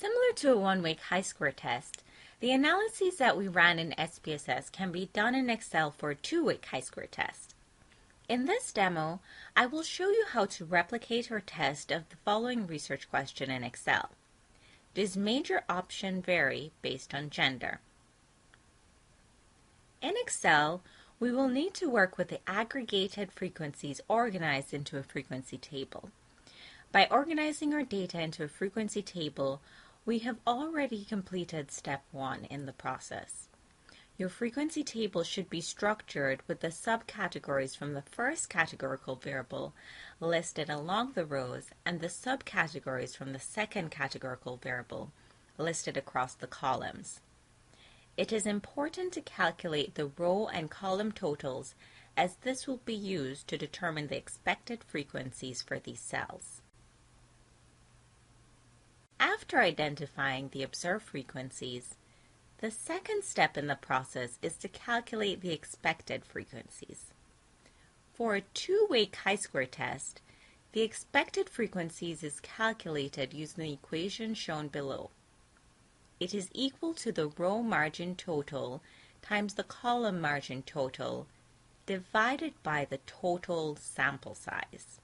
Similar to a one-way chi-square test, the analyses that we ran in SPSS can be done in Excel for a two-way chi-square test. In this demo, I will show you how to replicate or test of the following research question in Excel. Does major option vary based on gender? In Excel, we will need to work with the aggregated frequencies organized into a frequency table. By organizing our data into a frequency table, we have already completed step 1 in the process. Your frequency table should be structured with the subcategories from the first categorical variable listed along the rows and the subcategories from the second categorical variable listed across the columns. It is important to calculate the row and column totals, as this will be used to determine the expected frequencies for these cells. After identifying the observed frequencies, the second step in the process is to calculate the expected frequencies. For a two-way chi-square test, the expected frequencies is calculated using the equation shown below. It is equal to the row margin total times the column margin total divided by the total sample size.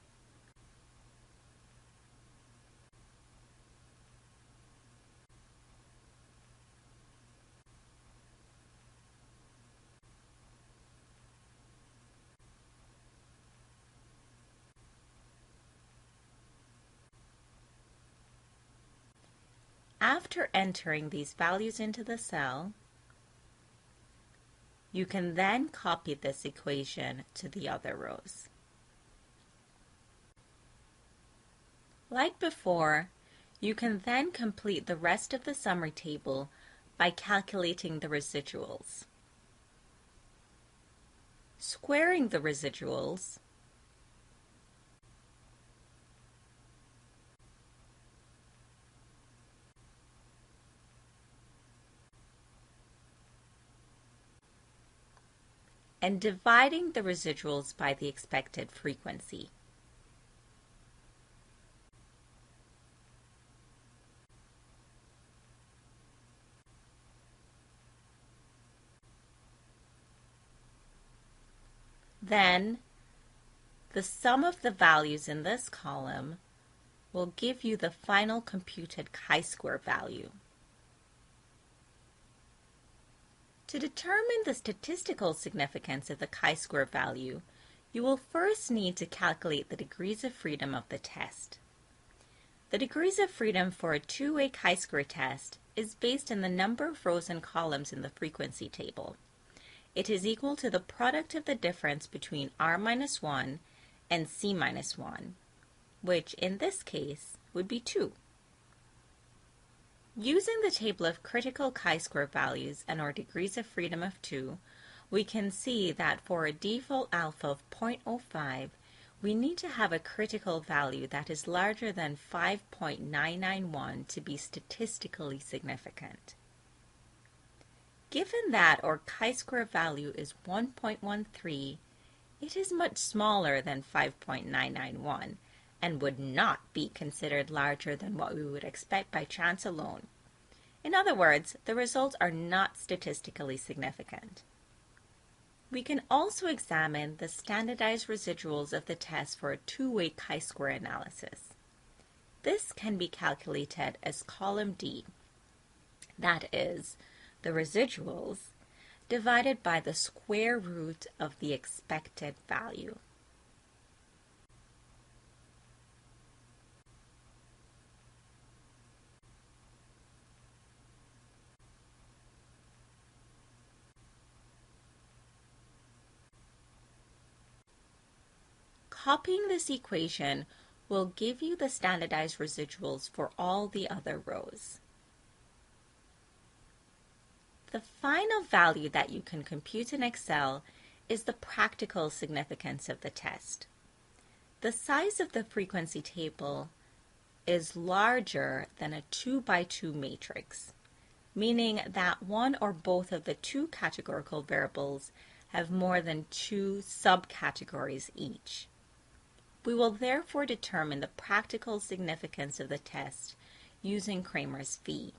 After entering these values into the cell, you can then copy this equation to the other rows. Like before, you can then complete the rest of the summary table by calculating the residuals. Squaring the residuals and dividing the residuals by the expected frequency. Then, the sum of the values in this column will give you the final computed chi-square value. To determine the statistical significance of the chi-square value, you will first need to calculate the degrees of freedom of the test. The degrees of freedom for a two-way chi-square test is based on the number of rows and columns in the frequency table. It is equal to the product of the difference between R-1 and C-1, which in this case would be 2. Using the table of critical chi-square values and our degrees of freedom of 2, we can see that for a default alpha of 0.05, we need to have a critical value that is larger than 5.991 to be statistically significant. Given that our chi-square value is 1.13, it is much smaller than 5.991 and would not be considered larger than what we would expect by chance alone. In other words, the results are not statistically significant. We can also examine the standardized residuals of the test for a two-way chi-square analysis. This can be calculated as column D, that is, the residuals divided by the square root of the expected value. Copying this equation will give you the standardized residuals for all the other rows. The final value that you can compute in Excel is the practical significance of the test. The size of the frequency table is larger than a 2x2 matrix, meaning that one or both of the two categorical variables have more than 2 subcategories each. We will therefore determine the practical significance of the test using Kramer's V.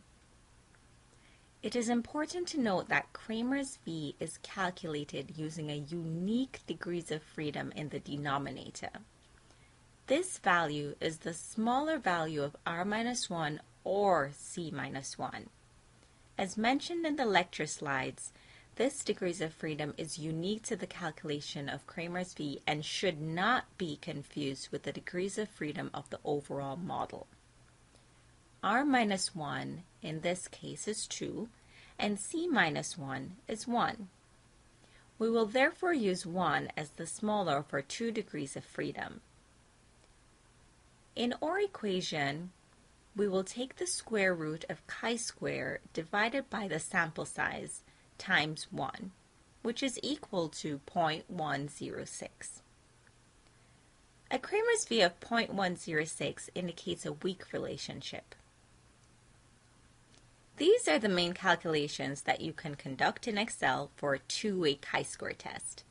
It is important to note that Kramer's V is calculated using a unique degrees of freedom in the denominator. This value is the smaller value of R-1 or C-1. As mentioned in the lecture slides, this degrees of freedom is unique to the calculation of Kramer's V and should not be confused with the degrees of freedom of the overall model. R-1 in this case is 2 and C-1 is 1. We will therefore use 1 as the smaller for 2 degrees of freedom. In our equation, we will take the square root of chi-square divided by the sample size times 1, which is equal to 0.106. A Kramer's V of 0.106 indicates a weak relationship. These are the main calculations that you can conduct in Excel for a two-way chi-square test.